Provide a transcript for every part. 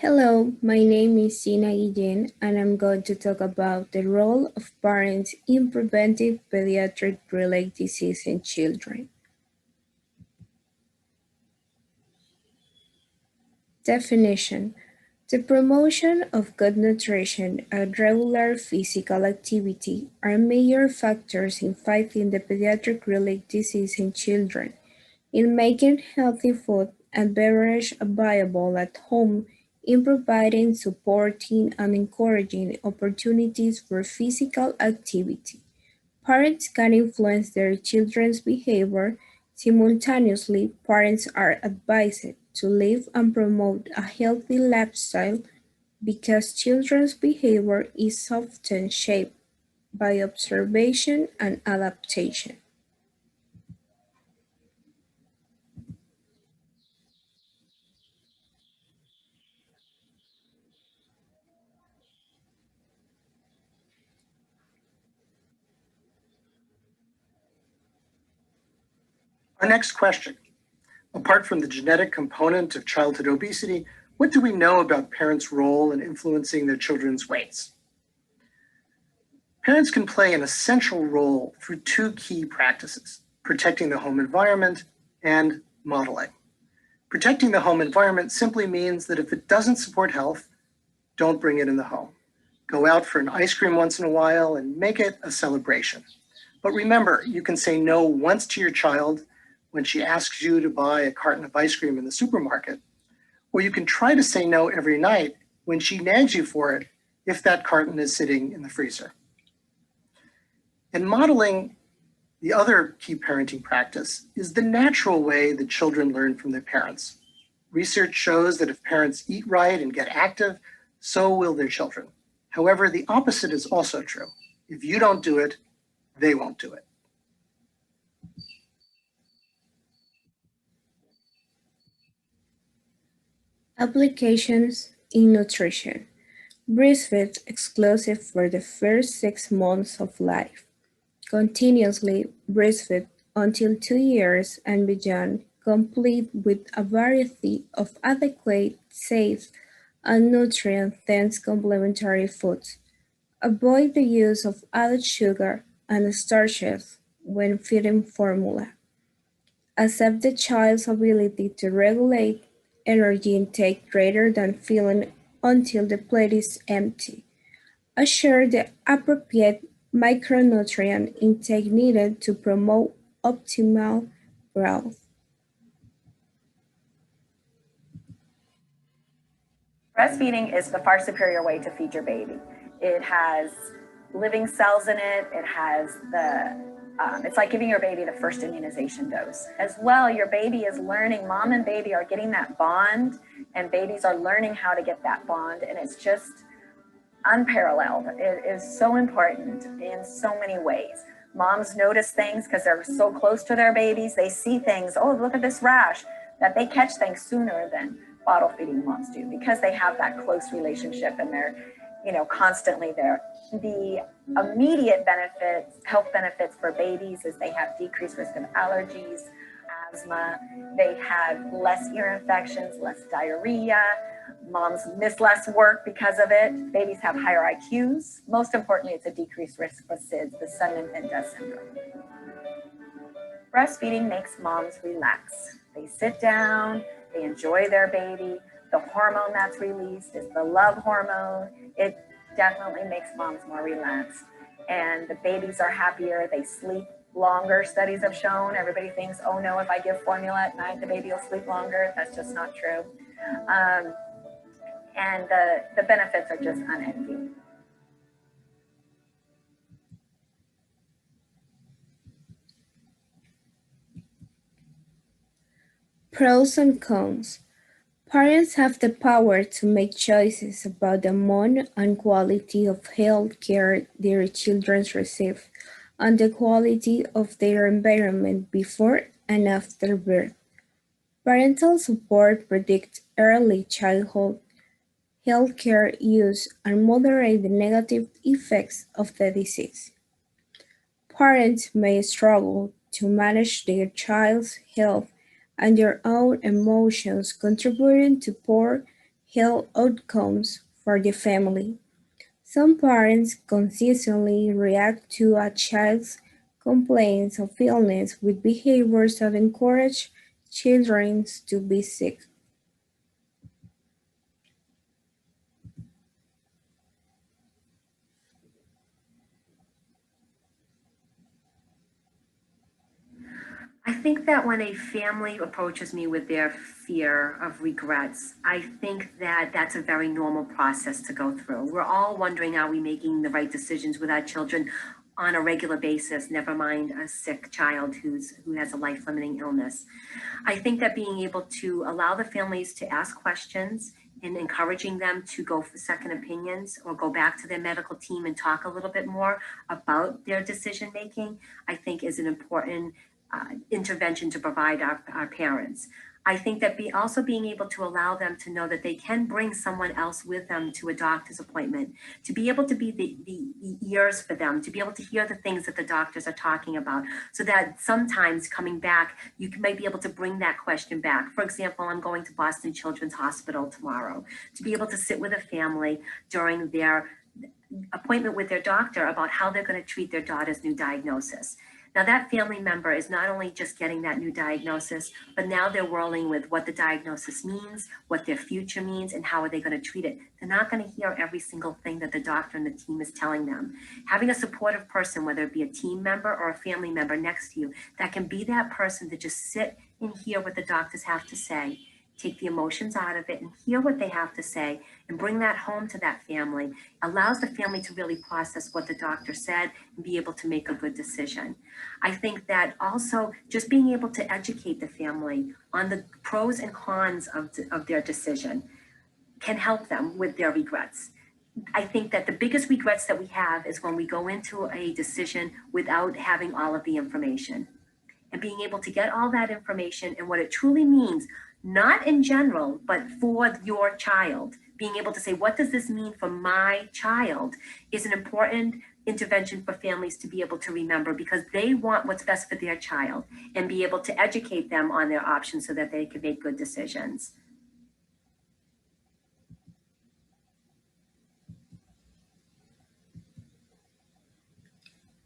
Hello, my name is Sina Guillen, and I'm going to talk about the role of parents in preventing pediatric related disease in children. Definition: the promotion of good nutrition and regular physical activity are major factors in fighting the pediatric related disease in children. In making healthy food and beverage available at home, in providing, supporting, and encouraging opportunities for physical activity. Parents can influence their children's behavior. Simultaneously, parents are advised to live and promote a healthy lifestyle because children's behavior is often shaped by observation and adaptation. Our next question. Apart from the genetic component of childhood obesity, what do we know about parents' role in influencing their children's weights? Parents can play an essential role through two key practices: protecting the home environment and modeling. Protecting the home environment simply means that if it doesn't support health, don't bring it in the home. Go out for an ice cream once in a while and make it a celebration. But remember, you can say no once to your child when she asks you to buy a carton of ice cream in the supermarket, or you can try to say no every night when she nags you for it if that carton is sitting in the freezer. And modeling, the other key parenting practice, is the natural way that children learn from their parents. Research shows that if parents eat right and get active, so will their children. However, the opposite is also true. If you don't do it, they won't do it. Applications in nutrition. Breastfeed exclusive for the first 6 months of life. Continuously breastfeed until 2 years and beyond, complete with a variety of adequate, safe, and nutrient-dense complementary foods. Avoid the use of added sugar and starches when feeding formula. Accept the child's ability to regulate energy intake greater than filling until the plate is empty. Assure the appropriate micronutrient intake needed to promote optimal growth. Breastfeeding is the far superior way to feed your baby. It has living cells in it. It has it's like giving your baby the first immunization dose. As well, your baby is learning, mom and baby are getting that bond, and babies are learning how to get that bond, and it's just unparalleled. It is so important in so many ways. Moms notice things because they're so close to their babies. They see things, oh, look at this rash, that they catch things sooner than bottle feeding moms do because they have that close relationship and they're, constantly there. The immediate benefits, health benefits for babies is they have decreased risk of allergies, asthma, they have less ear infections, less diarrhea. Moms miss less work because of it. Babies have higher IQs. Most importantly, it's a decreased risk for SIDS, the sudden infant death syndrome. Breastfeeding makes moms relax. They sit down, they enjoy their baby. The hormone that's released is the love hormone. It definitely makes moms more relaxed. And the babies are happier, they sleep longer. Studies have shown, everybody thinks, oh no, if I give formula at night, the baby will sleep longer. That's just not true. And the benefits are just unending. Pros and cons. Parents have the power to make choices about the amount and quality of health care their children receive and the quality of their environment before and after birth. Parental support predicts early childhood health care use and moderate the negative effects of the disease. Parents may struggle to manage their child's health and their own emotions, contributing to poor health outcomes for the family. Some parents consistently react to a child's complaints of illness with behaviors that encourage children to be sick. I think that when a family approaches me with their fear of regrets, I think that that's a very normal process to go through. We're all wondering, are we making the right decisions with our children on a regular basis, never mind a sick child who has a life-limiting illness. I think that being able to allow the families to ask questions and encouraging them to go for second opinions or go back to their medical team and talk a little bit more about their decision making, I think is an important intervention to provide our parents. I think that also being able to allow them to know that they can bring someone else with them to a doctor's appointment, to be able to be the ears for them, to be able to hear the things that the doctors are talking about, so that sometimes coming back, you might be able to bring that question back. For example, I'm going to Boston Children's Hospital tomorrow, to be able to sit with a family during their appointment with their doctor about how they're going to treat their daughter's new diagnosis. Now, that family member is not only just getting that new diagnosis, but now they're whirling with what the diagnosis means, what their future means, and how are they going to treat it. They're not going to hear every single thing that the doctor and the team is telling them. Having a supportive person, whether it be a team member or a family member next to you, that can be that person to just sit and hear what the doctors have to say, take the emotions out of it and hear what they have to say and bring that home to that family, allows the family to really process what the doctor said and be able to make a good decision. I think that also just being able to educate the family on the pros and cons of their decision can help them with their regrets. I think that the biggest regrets that we have is when we go into a decision without having all of the information. And being able to get all that information and what it truly means, not in general, but for your child, being able to say, what does this mean for my child, is an important intervention for families to be able to remember, because they want what's best for their child and be able to educate them on their options so that they can make good decisions.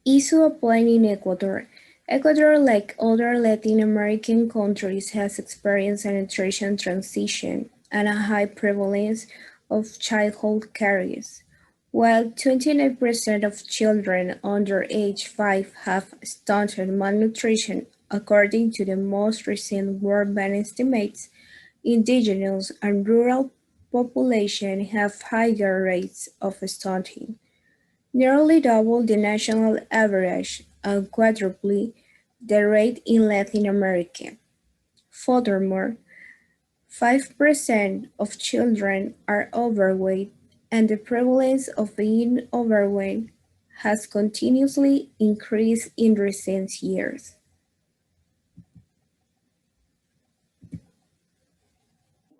Issue applying in Ecuador. Ecuador, like other Latin American countries, has experienced a nutrition transition and a high prevalence of childhood caries. While 29% of children under age 5 have stunted malnutrition, according to the most recent World Bank estimates, indigenous and rural populations have higher rates of stunting, nearly double the national average and quadruple the rate in Latin America. Furthermore, 5% of children are overweight, and the prevalence of being overweight has continuously increased in recent years.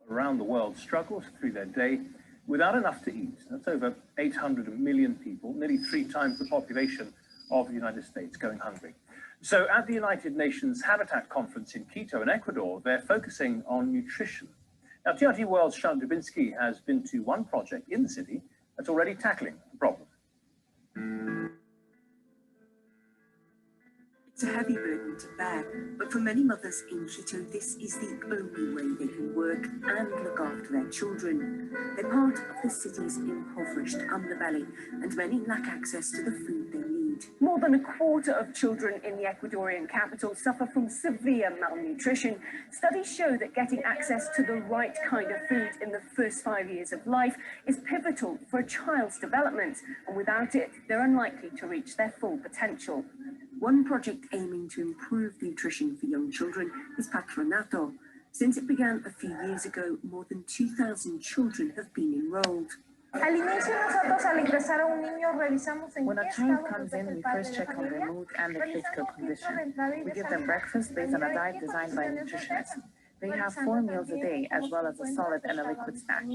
Around the world struggle through their day without enough to eat. That's over 800 million people, nearly 3 times the population of the United States going hungry. So at the United Nations Habitat Conference in Quito in Ecuador, they're focusing on nutrition. Now, TRT World's Sean Dubinsky has been to one project in the city that's already tackling the problem. It's a heavy burden to bear, but for many mothers in Quito, this is the only way they can work and look after their children. They're part of the city's impoverished underbelly, and many lack access to the food they need. More than a quarter of children in the Ecuadorian capital suffer from severe malnutrition. Studies show that getting access to the right kind of food in the first 5 years of life is pivotal for a child's development, and without it, they're unlikely to reach their full potential. One project aiming to improve nutrition for young children is Patronato. Since it began a few years ago, more than 2,000 children have been enrolled. When a child comes in, we first check on their mood and their physical condition. We give them breakfast based on a diet designed by a nutritionist. They have 4 meals a day, as well as a solid and a liquid snack.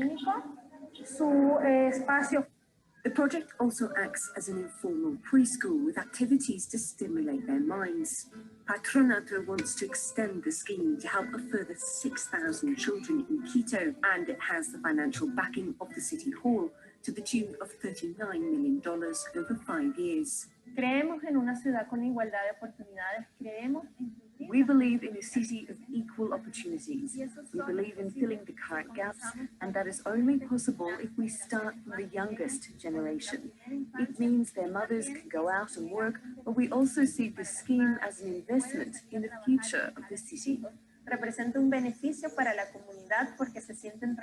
The project also acts as an informal preschool with activities to stimulate their minds. Patronato wants to extend the scheme to help a further 6,000 children in Quito, and it has the financial backing of the City Hall to the tune of $39 million over 5 years. Creemos en una ciudad con igualdad de oportunidades. Creemos en We believe in a city of equal opportunities. We believe in filling the current gaps, and that is only possible if we start from the youngest generation. It means their mothers can go out and work, but we also see this scheme as an investment in the future of the city. representa un beneficio para la comunidad porque se sienten.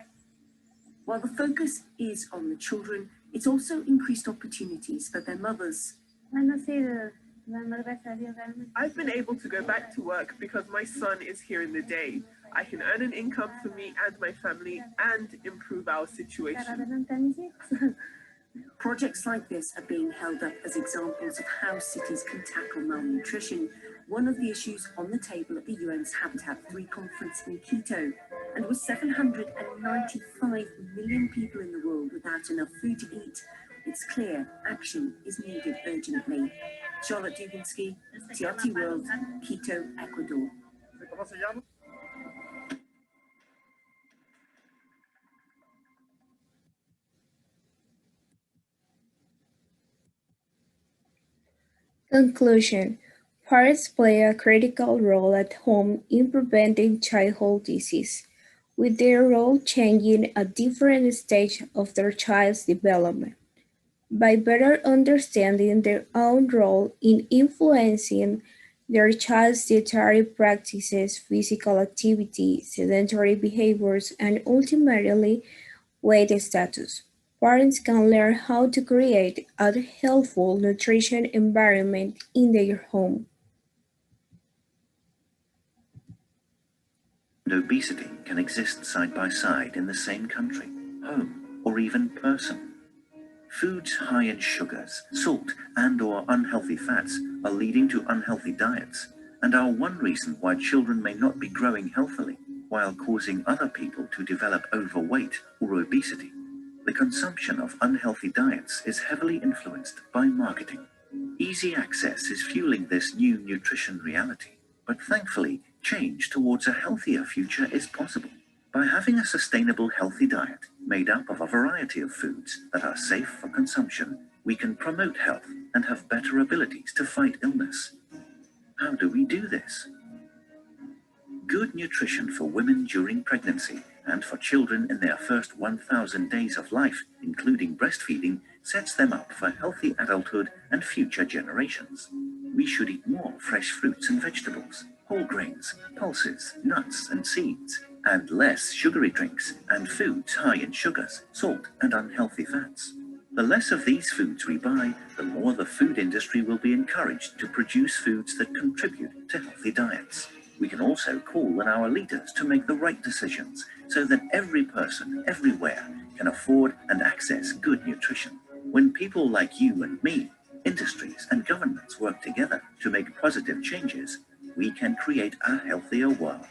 While the focus is on the children, it's also increased opportunities for their mothers. I've been able to go back to work because my son is here in the day. I can earn an income for me and my family and improve our situation. Projects like this are being held up as examples of how cities can tackle malnutrition, one of the issues on the table at the UN's Habitat 3 conference in Quito. And with 795 million people in the world without enough food to eat, it's clear action is needed urgently. Charlotte Dubinsky, TRT World, Quito, Ecuador. Conclusion. Parents play a critical role at home in preventing childhood disease, with their role changing at different stages of their child's development. By better understanding their own role in influencing their child's dietary practices, physical activity, sedentary behaviors, and ultimately weight status, parents can learn how to create a healthful nutrition environment in their home. Obesity can exist side by side in the same country, home, or even person. Foods high in sugars, salt, and/or unhealthy fats are leading to unhealthy diets and are one reason why children may not be growing healthily, while causing other people to develop overweight or obesity. The consumption of unhealthy diets is heavily influenced by marketing. Easy access is fueling this new nutrition reality, but thankfully, change towards a healthier future is possible. By having a sustainable, healthy diet made up of a variety of foods that are safe for consumption, we can promote health and have better abilities to fight illness. How do we do this? Good nutrition for women during pregnancy and for children in their first 1,000 days of life, including breastfeeding, sets them up for healthy adulthood and future generations. We should eat more fresh fruits and vegetables, whole grains, pulses, nuts, and seeds, and less sugary drinks and foods high in sugars, salt, and unhealthy fats. The less of these foods we buy, the more the food industry will be encouraged to produce foods that contribute to healthy diets. We can also call on our leaders to make the right decisions so that every person, everywhere, can afford and access good nutrition. When people like you and me, industries and governments work together to make positive changes, we can create a healthier world.